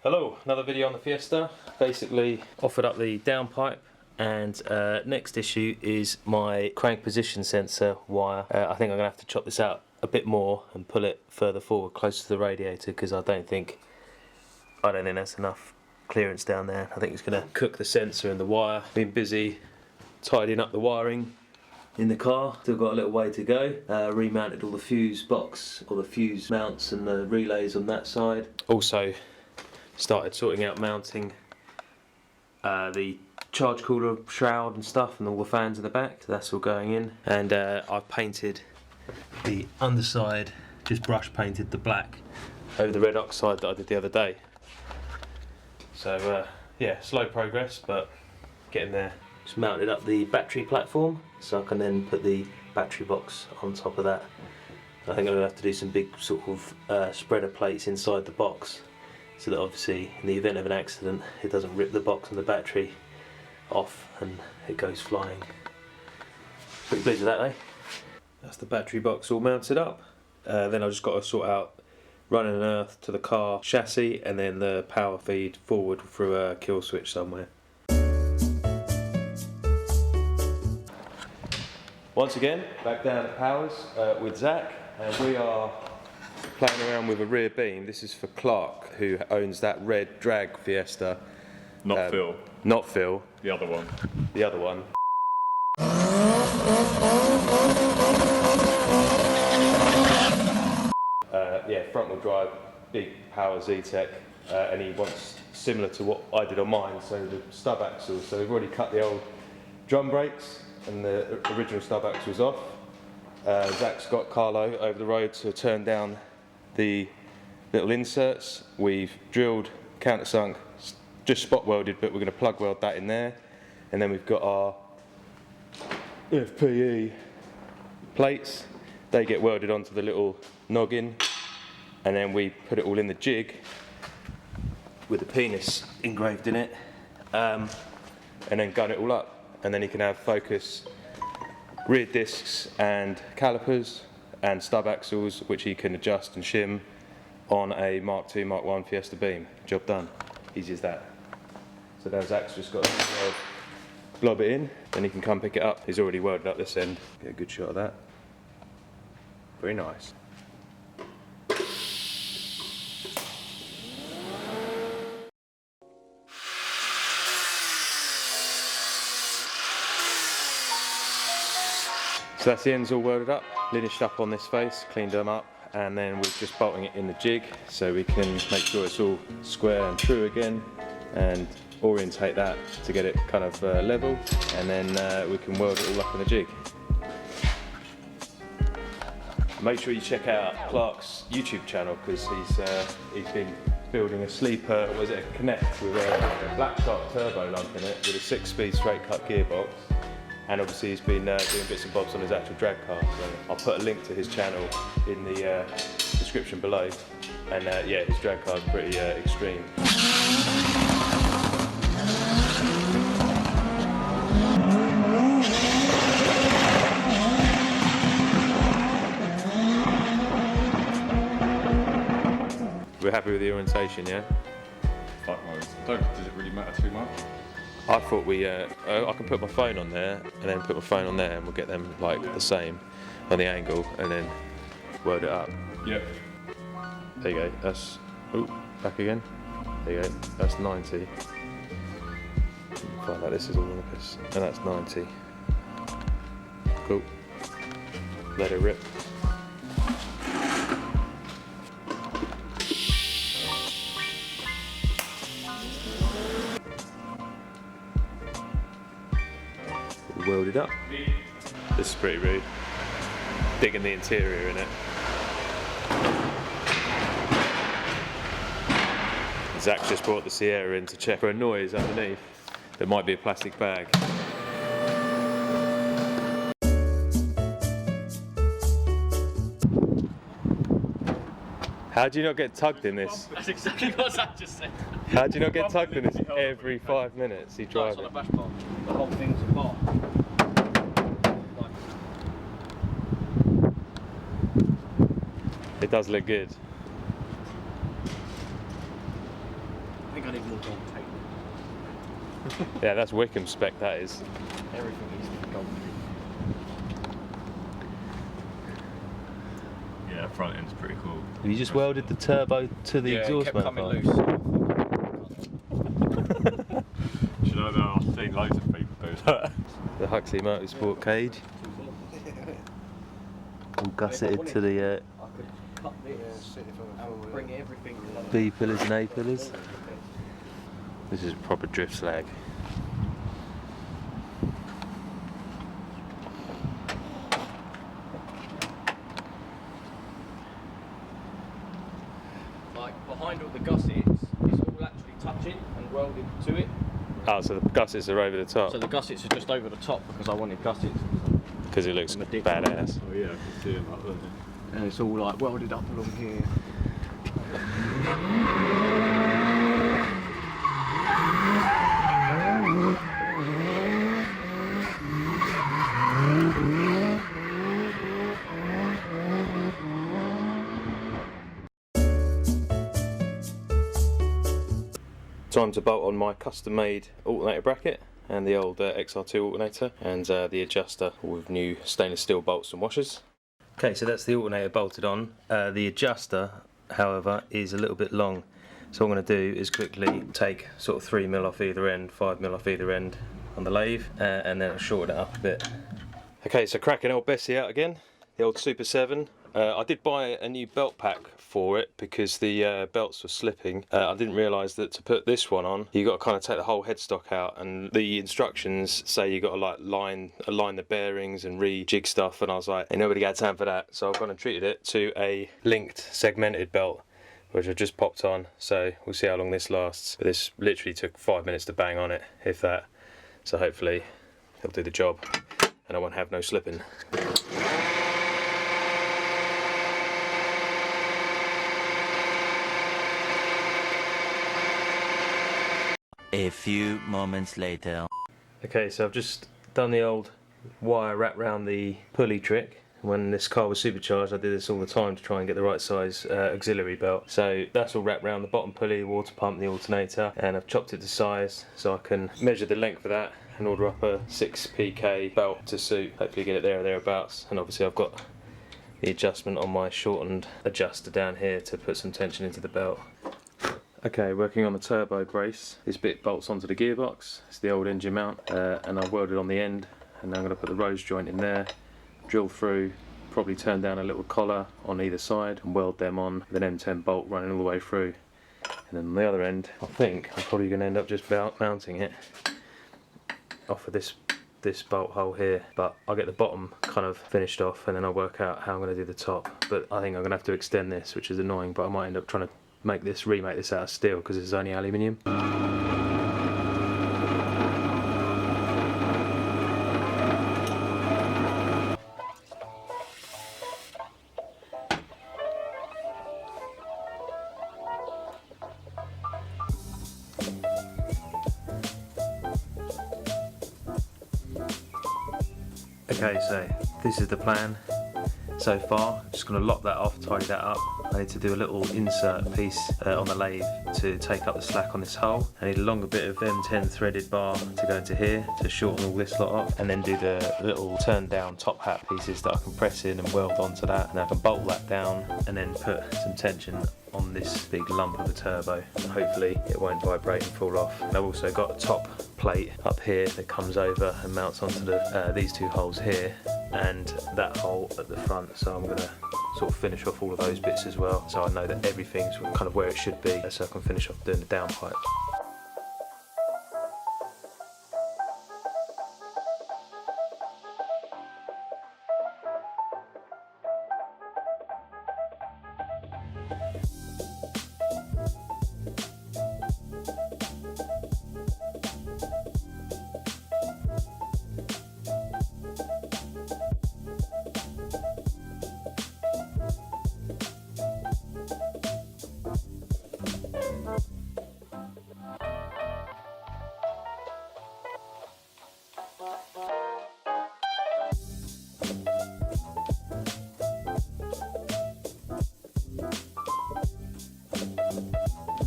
Hello, another video on the Fiesta. Basically offered up the downpipe, and next issue is my crank position sensor wire. I think I'm going to have to chop this out a bit more and pull it further forward closer to the radiator, because I don't think that's enough clearance down there. I think it's going to cook the sensor and the wire. Been busy tidying up the wiring in the car, still got a little way to go. Remounted all the fuse box, all the fuse mounts and the relays on that side. Also started sorting out mounting the charge cooler shroud and stuff, and all the fans in the back, so that's all going in. And I've painted the underside, just brush painted the black over the red oxide that I did the other day. So yeah, slow progress, but getting there. Just mounted up the battery platform so I can then put the battery box on top of that. I think I'm going to have to do some big sort of spreader plates inside the box, so that obviously in the event of an accident it doesn't rip the box and the battery off and it goes flying. Pretty pleased with that, eh? That's the battery box all mounted up. Then I've just got to sort out running an earth to the car chassis, and then the power feed forward through a kill switch somewhere. Once again, back down at Powers with Zach, and we are playing around with a rear beam. This is for Clark, who owns that red drag Fiesta. Not Phil. Not Phil. The other one. The other one. Yeah, front wheel drive, big power Z-Tech, and he wants similar to what I did on mine, so the stub axles. So we've already cut the old drum brakes and the original stub axles off. Zach's got Carlo over the road to turn down the little inserts. We've drilled, countersunk, just spot welded, but we're going to plug weld that in there. And then we've got our FPE plates. They get welded onto the little noggin, and then we put it all in the jig with the penis engraved in it, and then gun it all up. And then you can have focus, rear discs and calipers and stub axles, which you can adjust and shim on a Mark II, Mk1 Fiesta beam. Job done. Easy as that. So now Zach's just got to blob it in, then he can come pick it up. He's already welded up this end. Get a good shot of that. Very nice. So that's the ends all welded up, linished up on this face, cleaned them up, and then we're just bolting it in the jig so we can make sure it's all square and true again, and orientate that to get it kind of level, and then we can weld it all up in the jig. Make sure you check out Clark's YouTube channel, because he's been building a sleeper, was it a Connect, with a black top turbo lump in it with a 6-speed straight cut gearbox. And obviously he's been doing bits and bobs on his actual drag car, so I'll put a link to his channel in the description below. And yeah, his drag car is pretty extreme. We're happy with the orientation, yeah? Fuck knows. Does it really matter too much? I thought I can put my phone on there and then put my phone on there, and we'll get them like the same on the angle, and then weld it up. Yep. There you go. That's back again. There you go. That's 90. Find out this is all of this, and that's 90. Cool. Let it rip. Welded up. This is pretty rude. Digging the interior in it. Zach just brought the Sierra in to check for a noise underneath. There might be a plastic bag. How do you not get tugged in this? That's exactly what Zach just said. How do you not get tugged in this every 5 minutes you drive it? The whole thing's apart. It does look good. I think I need more gold tape. Yeah, that's Wickham spec, that is. Everything needs to be gold. Yeah, front end's pretty cool. Have you just welded the turbo to the exhaust it kept coming loose. Do you know that I've seen loads of people do that? The Huxley Motorsport cage. All gusseted to the I could cut this and bring everything to B pillars and A pillars. This is proper drift slag. like behind all the gussets, it's all actually touching and welded to it. Oh, so the gussets are over the top. So the gussets are just over the top because I wanted gussets. Because it looks I'm a dick. badass. Oh yeah, I can see him up there. And it's all like welded up along here. Time to bolt on my custom made alternator bracket and the old XR2 alternator and the adjuster with new stainless steel bolts and washers. Okay, so that's the alternator bolted on. The adjuster, however, is a little bit long. So what I'm going to do is quickly take sort of 3mm off either end, 5mm off either end on the lathe, and then I'll shorten it up a bit. Okay, so cracking old Bessie out again, the old Super 7. I did buy a new belt pack for it because the belts were slipping. I didn't realise that to put this one on, you got to kind of take the whole headstock out, and the instructions say you got to like align the bearings and re-jig stuff, and I was like, ain't nobody got time for that. So I've gone and treated it to a linked segmented belt, which I've just popped on. So we'll see how long this lasts. But this literally took 5 minutes to bang on it, if that. So hopefully it'll do the job, and I won't have no slipping. A few moments later. Okay, so I've just done the old wire wrap round the pulley trick. When this car was supercharged, I did this all the time to try and get the right size auxiliary belt. So that's all wrapped around the bottom pulley, water pump, the alternator, and I've chopped it to size so I can measure the length of that and order up a 6 PK belt to suit. Hopefully get it there or thereabouts. And obviously I've got the adjustment on my shortened adjuster down here to put some tension into the belt. Okay, working on the turbo brace. This bit bolts onto the gearbox. It's the old engine mount, and I've welded on the end, and now I'm going to put the rose joint in there, drill through, probably turn down a little collar on either side and weld them on with an M10 bolt running all the way through. And then on the other end, I think I'm probably going to end up just mounting it off of this bolt hole here, but I'll get the bottom kind of finished off and then I'll work out how I'm going to do the top. But I think I'm going to have to extend this, which is annoying, but I might end up trying to remake this out of steel because it's only aluminium. Okay, so this is the plan so far. Just going to lock that off, tidy that up. I need to do a little insert piece on the lathe to take up the slack on this hole. I need a longer bit of M10 threaded bar to go into here to shorten all this lot up, and then do the little turn down top hat pieces that I can press in and weld onto that, and I can bolt that down and then put some tension on this big lump of a turbo, and hopefully it won't vibrate and fall off. And I've also got a top plate up here that comes over and mounts onto these two holes here and that hole at the front, so I'm going to sort of finish off all of those bits as well, so I know that everything's kind of where it should be, so I can finish off doing the downpipe.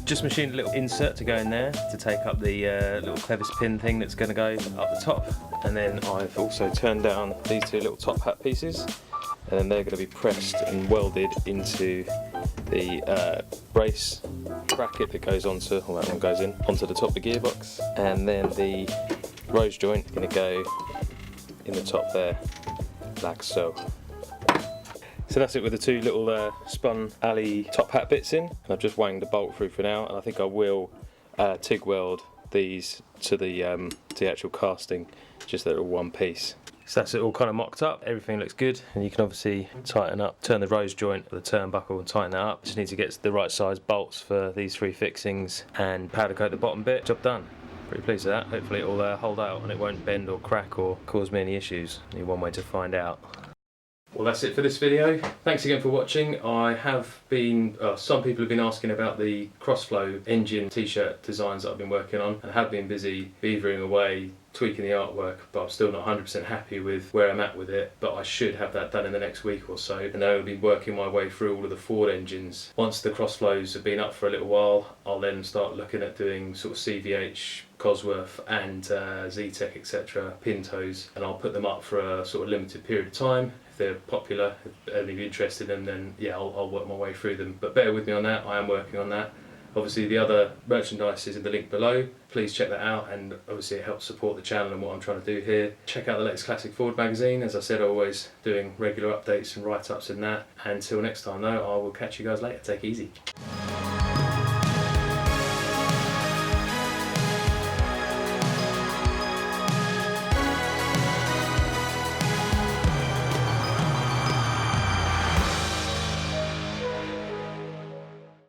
Just machined a little insert to go in there to take up the little clevis pin thing that's going to go up the top, and then I've also turned down these two little top hat pieces, and then they're going to be pressed and welded into the brace bracket that goes onto, well, that one goes in onto the top of the gearbox, and then the rose joint is going to go in the top there, like so. So that's it with the two little spun alley top hat bits in, and I've just wanged the bolt through for now, and I think I will TIG weld these to the actual casting, just that they're all one piece. So that's it all kind of mocked up, everything looks good, and you can obviously tighten up, turn the rose joint of the turnbuckle and tighten that up. Just need to get the right size bolts for these three fixings and powder coat the bottom bit. Job done. Pretty pleased with that. Hopefully it will hold out and it won't bend or crack or cause me any issues. Only one way to find out. Well, that's it for this video. Thanks again for watching. I have been, some people have been asking about the Crossflow engine t-shirt designs that I've been working on, and have been busy beavering away, tweaking the artwork, but I'm still not 100% happy with where I'm at with it, but I should have that done in the next week or so, and then I'll be working my way through all of the Ford engines. Once the Crossflows have been up for a little while, I'll then start looking at doing sort of CVH, Cosworth and Z-Tech, etc, Pintos, and I'll put them up for a sort of limited period of time. If they're popular, if anybody's interested in them, then yeah, I'll work my way through them. But bear with me on that, I am working on that. Obviously the other merchandise is in the link below. Please check that out, and obviously it helps support the channel and what I'm trying to do here. Check out the latest Classic Ford magazine. As I said, I'm always doing regular updates and write-ups in that. Until next time though, I will catch you guys later. Take it easy.